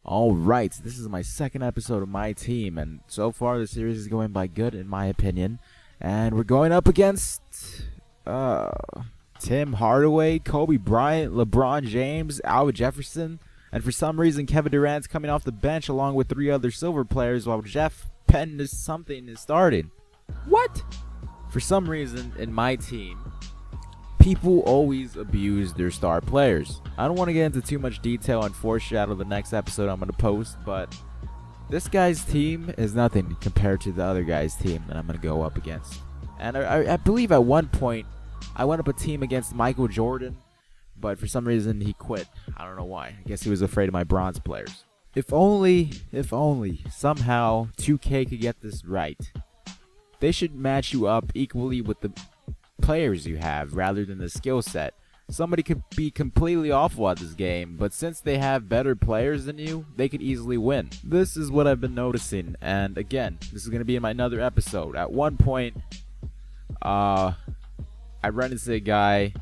Alright, this is my second episode of My Team, and so far the series is going by good in my opinion. And we're going up against Tim Hardaway, Kobe Bryant, LeBron James, Al Jefferson, and for some reason Kevin Durant's coming off the bench along with 3 other Silver players while Jeff Penn is starting. What? For some reason in My Team, people always abuse their star players. I don't want to get into too much detail and foreshadow the next episode I'm going to post, but this guy's team is nothing compared to the other guy's team that I'm going to go up against. And I believe at one point I went up a team against Michael Jordan, but for some reason he quit. I don't know why. I guess he was afraid of my bronze players. If only somehow 2K could get this right. They should match you up equally with the players you have rather than the skill set. Somebody could be completely awful at this game, but since they have better players than you, they could easily win. This is what I've been noticing, and again, this is going to be in my another episode. At one point, I run into a guy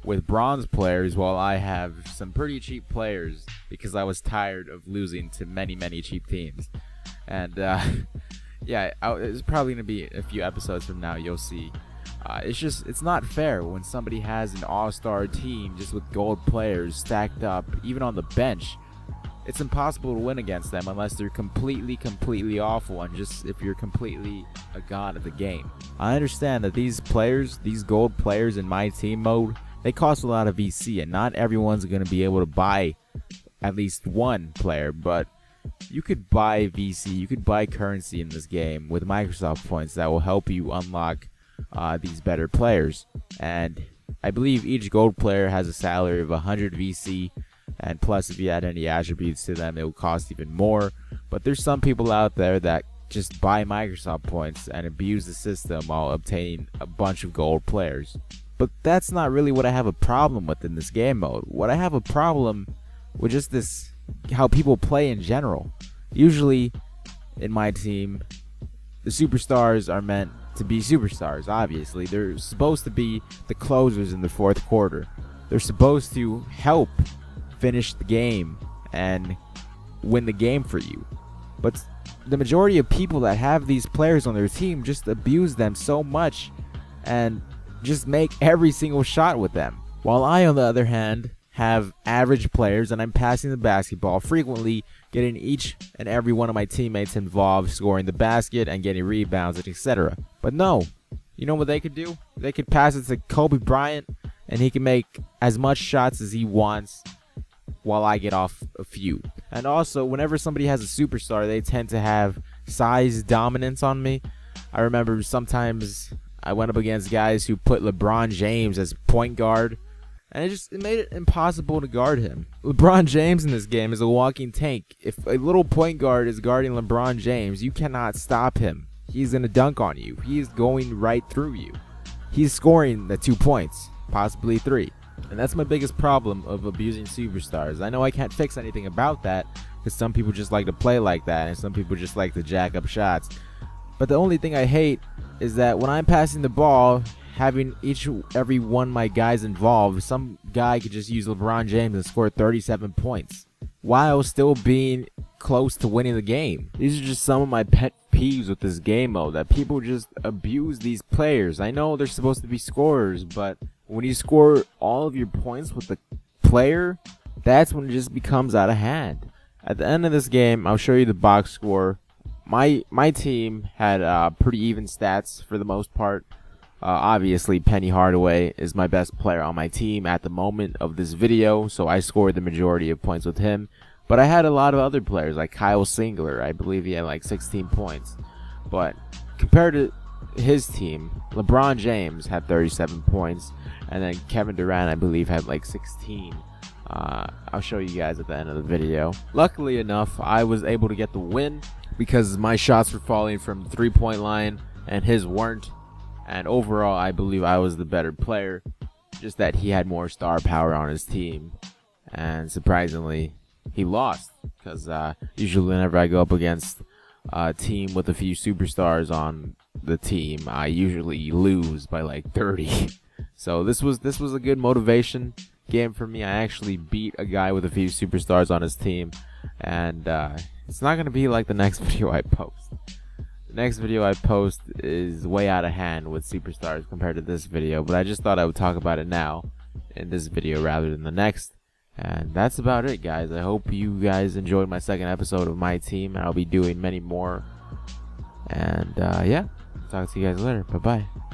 with bronze players while I have some pretty cheap players because I was tired of losing to many cheap teams. And yeah, it's probably going to be a few episodes from now, you'll see. It's not fair when somebody has an all-star team just with gold players stacked up, even on the bench. It's impossible to win against them unless they're completely awful and just if you're completely a god of the game. I understand that these players, these gold players in My Team mode, they cost a lot of VC and not everyone's going to be able to buy at least one player, but you could buy VC, you could buy currency in this game with Microsoft points that will help you unlock these better players. And I believe each gold player has a salary of 100 VC, and plus if you add any attributes to them it will cost even more. But there's some people out there that just buy Microsoft points and abuse the system while obtaining a bunch of gold players. But that's not really what I have a problem with in this game mode. What I have a problem with just this, how people play in general. Usually in My Team, the superstars are meant to be superstars. Obviously they're supposed to be the closers in the 4th quarter. They're supposed to help finish the game and win the game for you. But the majority of people that have these players on their team just abuse them so much and just make every single shot with them, while I on the other hand have average players and I'm passing the basketball frequently, getting each and every one of my teammates involved, scoring the basket and getting rebounds and etc. But no, you know what they could do? They could pass it to Kobe Bryant and he can make as much shots as he wants while I get off a few. And also, whenever somebody has a superstar, they tend to have size dominance on me. I remember sometimes I went up against guys who put LeBron James as point guard, and it made it impossible to guard him. LeBron James in this game is a walking tank. If a little point guard is guarding LeBron James, you cannot stop him. He's going to dunk on you. He's going right through you. He's scoring the 2 points, possibly 3. And that's my biggest problem of abusing superstars. I know I can't fix anything about that because some people just like to play like that and some people just like to jack up shots. But the only thing I hate is that when I'm passing the ball, having every one of my guys involved, some guy could just use LeBron James and score 37 points while still being close to winning the game. These are just some of my pet peeves with this game mode, that people just abuse these players. I know they're supposed to be scorers, but when you score all of your points with the player, that's when it just becomes out of hand. At the end of this game, I'll show you the box score. My team had pretty even stats for the most part. Obviously, Penny Hardaway is my best player on my team at the moment of this video, so I scored the majority of points with him. But I had a lot of other players, like Kyle Singler. I believe he had like 16 points. But compared to his team, LeBron James had 37 points, and then Kevin Durant, I believe, had like 16. I'll show you guys at the end of the video. Luckily enough, I was able to get the win because my shots were falling from the 3-point line and his weren't. And overall, I believe I was the better player, just that he had more star power on his team. And surprisingly, he lost, because usually whenever I go up against a team with a few superstars on the team, I usually lose by like 30. So this was a good motivation game for me. I actually beat a guy with a few superstars on his team, and it's not gonna be like the next video I post. The next video I post is way out of hand with superstars compared to this video, but I just thought I would talk about it now in this video rather than the next. And that's about it, guys. I hope you guys enjoyed my second episode of My Team. I'll be doing many more. And yeah, talk to you guys later. Bye bye.